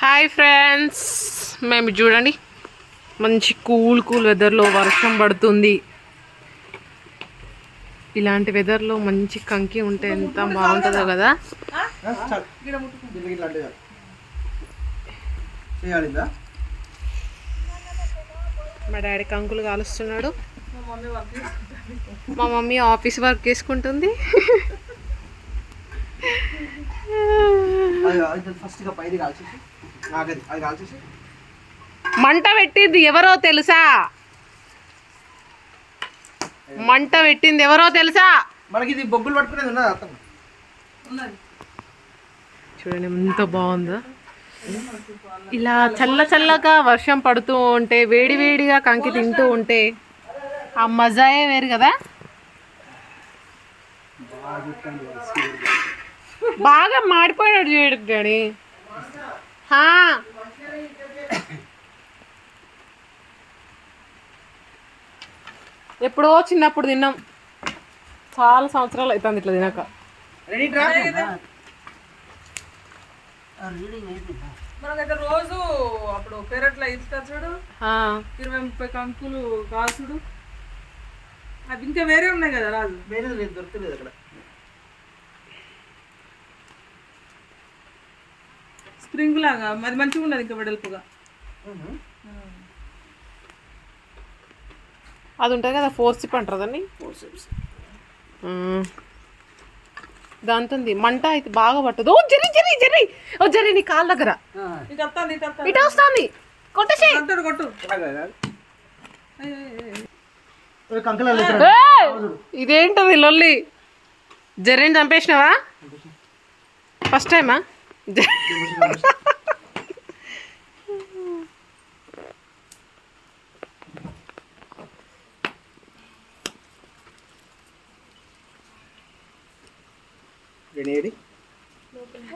Hi friends, మేము చూడండి మంచి కూల్ వెదర్లో వర్షం పడుతుంది. ఇలాంటి వెదర్లో మంచి కంకి ఉంటే ఎంత బాగుంటుందో కదా. మా డాడీ కంకులు కాలుస్తున్నాడు, మా మమ్మీ ఆఫీస్ వర్క్ చేసుకుంటుంది. మంట పెట్టింది ఎవరో తెలుసా? మంట పెట్టింది ఎవరో తెలుసా? మనకి ఇది బొగ్గులు పట్టుకునేది ఉన్నది అర్థం. చూడండి ఎంత బాగుందో. ఇలా చల్లగా వర్షం పడుతూ ఉంటే, వేడిగా కంకి తింటూ ఉంటే ఆ మజాయే వేరు కదా. బాగా మాడిపోయాడు చేయడు డాడీ. ఎప్పుడో చిన్నప్పుడు తిన్నాం, చాలా సంవత్సరాలు అవుతుంది ఇట్లా తినక. మనకైతే రోజు అప్పుడు పెరట్లో ఇస్తారు చూడు, 20-30 కంకులు కాల్చుడు. అది ఇంకా వేరే ఉన్నాయి కదా రాజు. వేరే లేదు, దొరకలేదు అక్కడ. స్ప్రింగ్ లాగా అది మంచిగా ఉన్నది, ఇంకా వెడల్పుగా. అది ఉంటుంది కదా, ఫోర్సిప్ అంటారు దాన్ని. దాంతో మంట అయితే బాగా పట్టదు. జరి నీ కాళ్ళ దగ్గర ఇటు వస్తుంది, కొట్టు. ఇదేంటది లొల్లి? జర్రీని చంపేసినావా? ఫస్ట్ టైమా?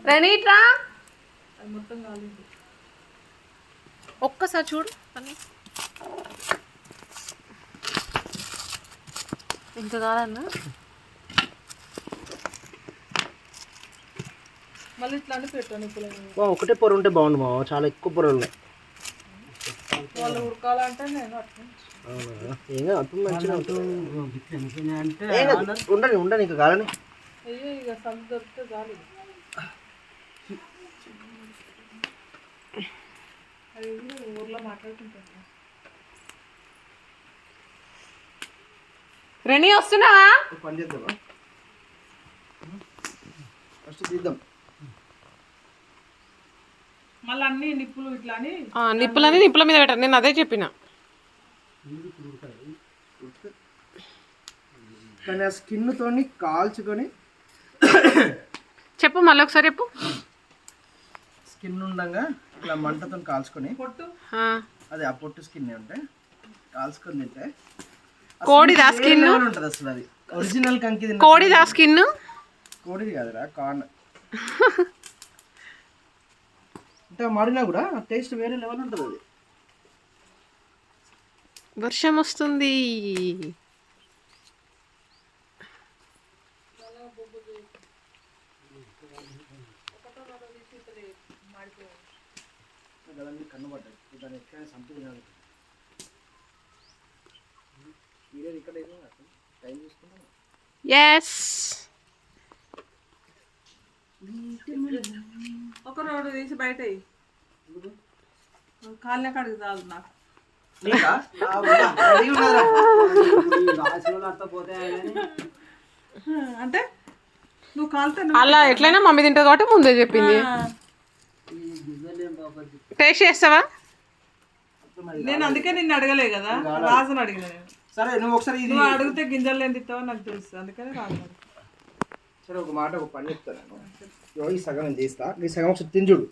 రెనీట్రా ఒక్కసారి చూడు. ఇంకా కాదన్నా, మళ్ళీ ఇట్లా అని పెట్టాను. ఒకటే పొర ఉంటే బాగుండు మా, చాలా ఎక్కువ పొరలు ఉన్నాయి. వాళ్ళు ఉడకాలంటే నేను ఉండని ఇంకా కాదని. అయ్యో ఇక సందు దొరికితే చాలు. అది ఊర్లో మాట్లాడుకుంటాను. రెనీ వస్తున్నావా? పని చేద్దామా? ఫస్ట్ తీద్దాం. మళ్ళీ అన్ని నిప్పులు ఇట్లా అని నిప్పుల మీద పెట్టాను. నేను అదే చెప్పిన. కానీ ఆ స్కిన్ తోని కాల్చుకొని చెప్పు, మళ్ళీ ఒకసారి చెప్పు. స్కిన్ ఉండగా ఇట్లా మంటతో కాల్చుకొని, పొట్టు అదే ఆ పొట్టు స్కిన్ ఉంటే కాల్చుకొని తింటే కోడిదా స్కిన్ ఉంటుంది. అసలు అది ఒరిజినల్ కంకి. కోడిదా స్కిన్? కోడిది కాదురా, కార్న్. అంటే మాడినా కూడా టేస్ట్ వేరే లెవెల్ ఉంటుంది. అది వర్షం వస్తుంది. కన్ను పడ్డాయి, దాన్ని ఎక్కడైనా సంథింగ్ కాదు. ఇక్కడ టైం చూసుకుంటాం. ఎస్, ఒక రోడ్డు తీసి బయట కాళ్ళ కాడికి చాలు నాకు. అంటే నువ్వు కాలుతా అలా ఎట్లయినా మమ్మీ తింటుంది కాబట్టి ముందే చెప్పింది. టేస్ట్ చేస్తావా? నేను అందుకే నిన్ను అడగలే కదా, రాజుని అడిగిన. నేను సరే, నువ్వు ఒకసారి నువ్వు అడిగితే గింజలు ఏం తిస్తావో నాకు తెలుసు, అందుకని రాజు. సరే, ఒక మాట, ఒక పని చెప్తాను నేను. ఈ సగం నేను చేస్తా, ఈ సగం ఒకసారి తిని చూడు.